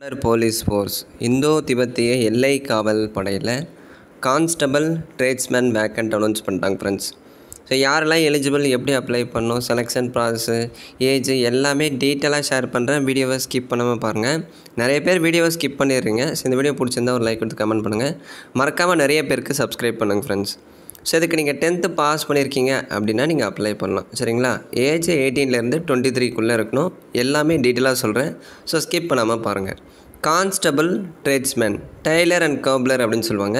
Police force இந்தோ திபெத்திய எல்லை காவல் படையில் கான்ஸ்டபிள் ட்ரேட்ஸ்மேன் வேக்கண்ட் அனௌன்ஸ் பண்ணிட்டாங்க ஃப்ரெண்ட்ஸ். ஸோ யாரெல்லாம் எலிஜிபிள், எப்படி அப்ளை பண்ணணும், செலெக்ஷன் ப்ராசஸ்ஸு, ஏஜ் எல்லாமே டீட்டெயிலாக ஷேர் பண்ணுறேன். வீடியோவை ஸ்கிப் பண்ணாமல் பாருங்கள். நிறைய பேர் வீடியோவை ஸ்கிப் பண்ணிடுறீங்க. ஸோ இந்த வீடியோ பிடிச்சிருந்தா ஒரு லைக் கொடுத்து கமெண்ட் பண்ணுங்கள். மறக்காமல் நிறைய பேருக்கு சப்ஸ்கிரைப் பண்ணுங்கள் ஃப்ரெண்ட்ஸ். ஸோ இதுக்கு நீங்கள் 10th பாஸ் பண்ணியிருக்கீங்க அப்படின்னா நீங்கள் அப்ளை பண்ணலாம். சரிங்களா? ஏஜ் 18லேருந்து 23க்குள்ளே இருக்கணும். எல்லாமே டீட்டெயிலாக சொல்கிறேன். ஸோ ஸ்கிப் பண்ணாமல் பாருங்கள். கான்ஸ்டபிள் ட்ரேட்ஸ்மேன் டெய்லர் அண்ட் கர்ப்லர் அப்படின்னு சொல்லுவாங்க.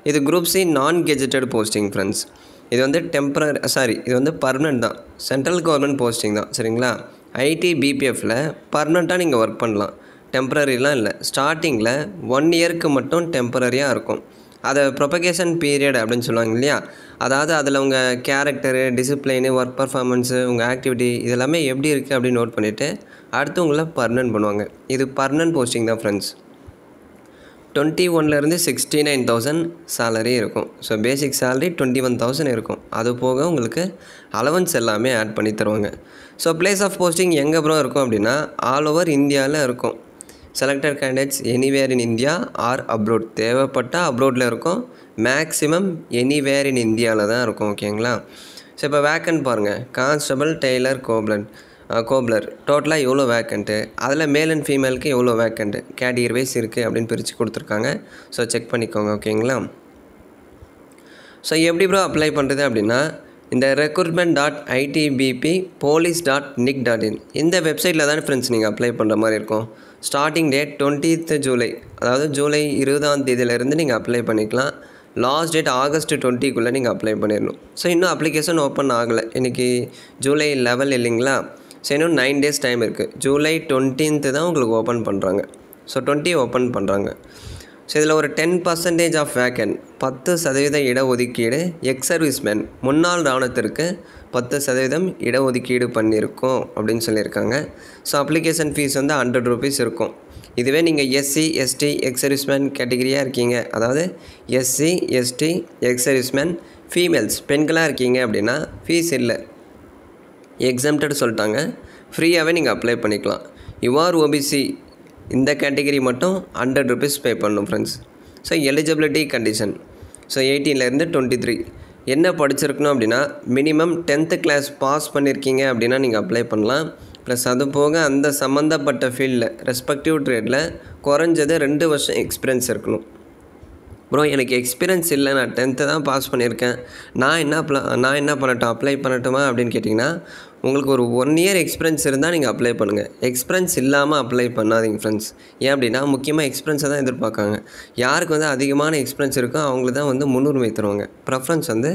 இது குரூப் சி நான் கெஜெட்டட் போஸ்டிங் ஃப்ரெண்ட்ஸ். இது வந்து இது வந்து பர்மனெண்ட் தான். சென்ட்ரல் கவர்மெண்ட் போஸ்டிங் தான். சரிங்களா? ஐடி பிபிஎஃப்பில் பர்மனெண்ட்டாக நீங்கள் ஒர்க் பண்ணலாம். டெம்பரரிலாம் இல்லை. ஸ்டார்டிங்கில் 1 இயருக்கு மட்டும் டெம்பரரியாக இருக்கும். அதை ப்ரொபகேஷன் பீரியட் அப்படின்னு சொல்லுவாங்க இல்லையா? அதாவது அதில் உங்கள் கேரக்டரு, டிசிப்ளைனு, ஒர்க் பர்ஃபார்மன்ஸு, உங்கள் ஆக்டிவிட்டி இதெல்லாமே எப்படி இருக்குது அப்படின்னு நோட் பண்ணிவிட்டு அடுத்து உங்களை பர்மனெண்ட் பண்ணுவாங்க. இது பர்மனெண்ட் போஸ்டிங் தான் ஃப்ரெண்ட்ஸ். 21லேருந்து 69,000 சேலரி இருக்கும். ஸோ பேசிக் சேலரி 21,000 இருக்கும். அது போக உங்களுக்கு அலவன்ஸ் எல்லாமே ஆட் பண்ணி தருவாங்க. ஸோ பிளேஸ் ஆஃப் போஸ்டிங் எங்கே அப்புறம் இருக்கும் அப்படின்னா ஆல் ஓவர் இந்தியாவில் இருக்கும். Selected candidates anywhere in India or abroad. தேவைப்பட்டால் அப்ரோடில் இருக்கும். மேக்ஸிமம் எனிவேர் இன் இந்தியாவில் தான் இருக்கும். ஓகேங்களா? ஸோ இப்போ வேக்கண்ட் பாருங்கள். கான்ஸ்டபிள், டெய்லர், கோப்லர் டோட்டலாக எவ்வளோ வேக்கண்ட்டு, அதில் மேல் அண்ட் ஃபீமேலுக்கு எவ்வளோ வேக்கண்ட்டு கேட்டகரி வைஸ் இருக்குது அப்படின்னு பிரித்து கொடுத்துருக்காங்க. ஸோ செக் பண்ணிக்கோங்க. ஓகேங்களா? ஸோ எப்படி ப்ரோ அப்ளை பண்ணுறது அப்படின்னா இந்த recruitment.itbp.police.nic.in இந்த வெப்சைட்டில் தான் ஃப்ரெண்ட்ஸ் நீங்கள் அப்ளை பண்ணுற மாதிரி இருக்கும். ஸ்டார்டிங் டேட் 20th ஜூலை, அதாவது ஜூலை 20ஆம் தேதியிலேருந்து நீங்கள் அப்ளை பண்ணிக்கலாம். லாஸ்ட் டேட் ஆகஸ்ட் 20க்குள்ளே நீங்கள் அப்ளை பண்ணிடணும். ஸோ இன்னும் அப்ளிகேஷன் ஓப்பன் ஆகலை. இன்றைக்கி ஜூலை 11 இல்லைங்களா? ஸோ இன்னும் 9 days டைம் இருக்குது. ஜூலை 20th தான் உங்களுக்கு ஓப்பன் பண்ணுறாங்க. ஸோ 20 ஓப்பன் பண்ணுறாங்க. ஸோ இதில் ஒரு 10% ஆஃப் வேக்கண்ட், 10% இடஒதுக்கீடு, எக்ஸ் சர்வீஸ்மேன் முன்னாள் இராணுவத்திற்கு 10% இடஒதுக்கீடு பண்ணியிருக்கோம் அப்படின்னு சொல்லியிருக்காங்க. ஸோ அப்ளிகேஷன் ஃபீஸ் வந்து 100 rupees இருக்கும். இதுவே நீங்கள் எஸ்சி, எஸ்டி, எக்ஸ் சர்வீஸ்மேன் கேட்டகிரியாக இருக்கீங்க, அதாவது SC, ST, ex serviceman, females பெண்களாக இருக்கீங்க அப்படின்னா ஃபீஸ் இல்லை, எக்ஸம்டட் சொல்லிட்டாங்க. ஃப்ரீயாகவே நீங்கள் அப்ளை பண்ணிக்கலாம். யுஆர் ஓபிசி இந்த கேட்டகிரி மட்டும் 100 rupees பே பண்ணணும் friends. So eligibility condition, so 18லேருந்து 23 என்ன படிச்சிருக்கணும் அப்படின்னா மினிமம் 10th கிளாஸ் பாஸ் பண்ணியிருக்கீங்க அப்படின்னா நீங்கள் அப்ளை பண்ணலாம். ப்ளஸ் அது போக அந்த சம்மந்தப்பட்ட ஃபீல்டில் ரெஸ்பெக்டிவ் ட்ரேடில் குறைஞ்சது 2 வருஷம் எக்ஸ்பீரியன்ஸ் இருக்கணும். ப்ரோ எனக்கு எக்ஸ்பீரியன்ஸ் இல்லை, நான் 10th தான் பாஸ் பண்ணியிருக்கேன், நான் என்ன பண்ணட்டும், அப்ளை பண்ணட்டுமா அப்படின்னு கேட்டிங்கன்னா உங்களுக்கு ஒரு 1 year எக்ஸ்பீரியன்ஸ் இருந்தால் நீங்கள் அப்ளை பண்ணுங்கள். எக்ஸ்பீரியன்ஸ் இல்லாமல் அப்ளை பண்ணாதீங்க ஃப்ரெண்ட்ஸ். ஏன் அப்படின்னா முக்கியமாக எக்ஸ்பீரியன்ஸை தான் எதிர்பார்க்காங்க. யாருக்கு வந்து அதிகமான எக்ஸ்பீரியன்ஸ் இருக்கோ அவங்களுக்கு தான் வந்து முன்னுரிமை தருவாங்க. ப்ரெஃபரன்ஸ் வந்து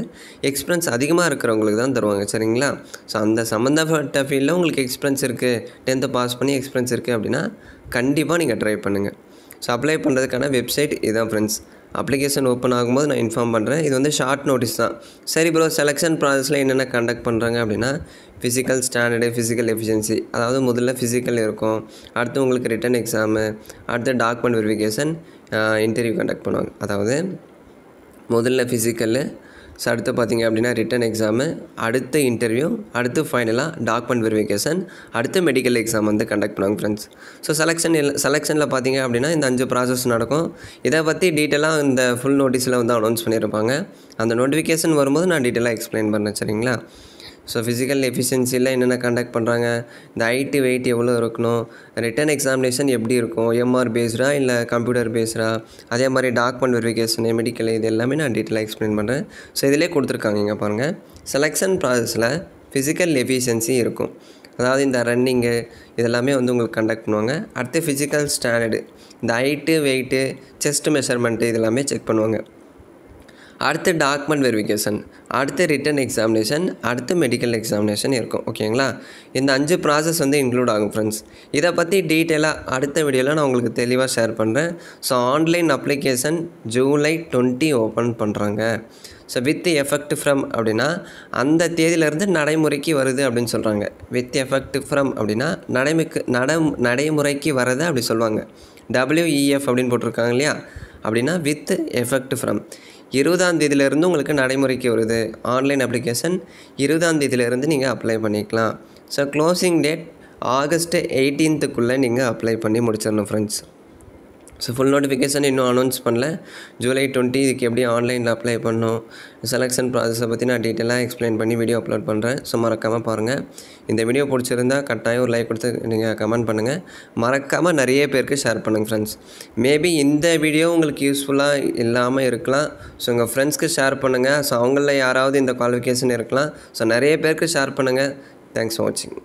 எக்ஸ்பீரியன்ஸ் அதிகமாக இருக்கிறவங்களுக்கு தான் தருவாங்க. சரிங்களா? ஸோ அந்த சம்மந்தப்பட்ட ஃபீல்டில் உங்களுக்கு எக்ஸ்பீரியன்ஸ் இருக்குது, 10th பாஸ் பண்ணி எக்ஸ்பீரியன்ஸ் இருக்குது அப்படின்னா கண்டிப்பாக நீங்கள் ட்ரை பண்ணுங்கள். ஸோ அப்ளை பண்ணுறதுக்கான வெப்சைட் இதுதான் ஃப்ரெண்ட்ஸ். அப்ளிகேஷன் ஓப்பன் ஆகும்போது நான் இன்ஃபார்ம் பண்ணுறேன். இது வந்து ஷார்ட் நோட்டீஸ் தான். சரி ப்ரோ, செலெக்ஷன் ப்ராசஸில் என்னென்ன கண்டக்ட் பண்ணுறாங்க அப்படின்னா ஃபிசிக்கல் ஸ்டாண்டர்டு, ஃபிசிக்கல் எஃபிஷியன்சி, அதாவது முதல்ல ஃபிசிக்கல் இருக்கும், அடுத்து உங்களுக்கு ரிட்டன் எக்ஸாமு, அடுத்து டாக்குமெண்ட் வெரிஃபிகேஷன், இன்டர்வியூ கண்டக்ட் பண்ணுவாங்க. அதாவது முதல்ல ஃபிசிக்கல்லு, ஸோ அடுத்து பார்த்திங்க அப்படின்னா ரிட்டன் எக்ஸாமு, அடுத்து இன்டர்வியூ, அடுத்து ஃபைனலாக டாக்குமெண்ட் வெரிஃபிகேஷன், அடுத்து மெடிக்கல் எக்ஸாம் வந்து கண்டக்ட் பண்ணுவாங்க ஃப்ரெண்ட்ஸ். ஸோ செலெக்ஷனில் பார்த்திங்க அப்படின்னா இந்த 5 ப்ராசஸ் நடக்கும். இதை பற்றி டீட்டெயிலாக இந்த ஃபுல் நோட்டீஸில் வந்து அனௌன்ஸ் பண்ணியிருப்பாங்க. அந்த நோட்டிஃபிகேஷன் வரும்போது நான் டீட்டெயிலாக எக்ஸ்பிளைன் பண்ணுறேன். சரிங்களா? ஸோ ஃபிசிக்கல் எஃபிஷியன்சியில் என்னென்ன கண்டக்ட் பண்ணுறாங்க, இந்த ஹைட்டு வெயிட் எவ்வளோ இருக்கணும், ரிட்டன் எக்ஸாமினேஷன் எப்படி இருக்கும், எம்ஆர் பேஸ்டா இல்லை கம்ப்யூட்டர் பேஸ்டா, அதே மாதிரி டாக்குமெண்ட் வெரிஃபிகேஷன், மெடிக்கல், இது எல்லாமே நான் டீட்டெயிலாக எக்ஸ்பிளைன் பண்ணுறேன். ஸோ இதிலே கொடுத்துருக்காங்க. இங்கே பாருங்கள், செலெக்ஷன் ப்ராசஸில் ஃபிசிக்கல் எஃபிஷியன்சி இருக்கும், அதாவது இந்த ரன்னிங்கு இதெல்லாமே வந்து உங்களுக்கு கண்டக்ட் பண்ணுவாங்க. அடுத்து ஃபிசிக்கல் ஸ்டாண்டர்டு, இந்த ஹைட்டு வெயிட்டு, செஸ்ட் மெஷர்மெண்ட்டு இதெல்லாமே செக் பண்ணுவாங்க. அடுத்து டாக்குமெண்ட் வெரிஃபிகேஷன், அடுத்து ரிட்டன் எக்ஸாமினேஷன், அடுத்து மெடிக்கல் எக்ஸாமினேஷன் இருக்கும். ஓகேங்களா? இந்த 5 ப்ராசஸ் வந்து இன்க்ளூட் ஆகும் ஃப்ரெண்ட்ஸ். இதை பற்றி டீட்டெயிலாக அடுத்த வீடியோவில் நான் உங்களுக்கு தெளிவாக ஷேர் பண்ணுறேன். So online application July 20 open பண்ணுறாங்க. ஸோ வித் எஃபெக்ட் ஃப்ரம் அப்படின்னா அந்த தேதியிலேருந்து நடைமுறைக்கு வருது அப்படின்னு சொல்கிறாங்க. வித் எஃபெக்ட் ஃப்ரம் அப்படின்னா நடைமுறைக்கு வருது அப்படி சொல்லுவாங்க. WEF அப்படின்னு போட்டிருக்காங்க இல்லையா? அப்படின்னா வித் எஃபெக்ட் ஃப்ரம் 20ஆம் தேதியிலேருந்து உங்களுக்கு நடைமுறைக்கு வருது. ஆன்லைன் அப்ளிகேஷன் 20ஆம் தேதியிலேருந்து நீங்கள் அப்ளை பண்ணிக்கலாம். ஸோ க்ளோசிங் டேட் ஆகஸ்ட் 18க்குள்ளே நீங்கள் அப்ளை பண்ணி முடிச்சிடணும் ஃப்ரெண்ட்ஸ். ஸோ ஃபுல் நோட்டிஃபிகேஷன் இன்னும் அனௌன்ஸ் பண்ணல. ஜூலை 20 இதுக்கு எப்படி ஆன்லைனில் அப்ளை பண்ணணும், செலெக்ஷன் ப்ராசஸை பற்றி நான் டீட்டெயிலாக எக்ஸ்பிளைன் பண்ணி வீடியோ அப்லோட் பண்ணுறேன். ஸோ மறக்காமல் பாருங்கள். இந்த வீடியோ பிடிச்சிருந்தால் கட்டாயம் ஒரு லைக் கொடுத்து நீங்கள் கமெண்ட் பண்ணுங்கள். மறக்காமல் நிறைய பேருக்கு ஷேர் பண்ணுங்கள் ஃப்ரெண்ட்ஸ். மேபி இந்த வீடியோ உங்களுக்கு யூஸ்ஃபுல்லாக இல்லாமல் இருக்கலாம். ஸோ உங்கள் ஃப்ரெண்ட்ஸ்க்கு ஷேர் பண்ணுங்கள். ஸோ அவங்களில் யாராவது இந்த குவாலிஃபிகேஷன் இருக்கலாம். ஸோ நிறைய பேருக்கு ஷேர் பண்ணுங்கள். தேங்க்ஸ் ஃபார் வாட்சிங்.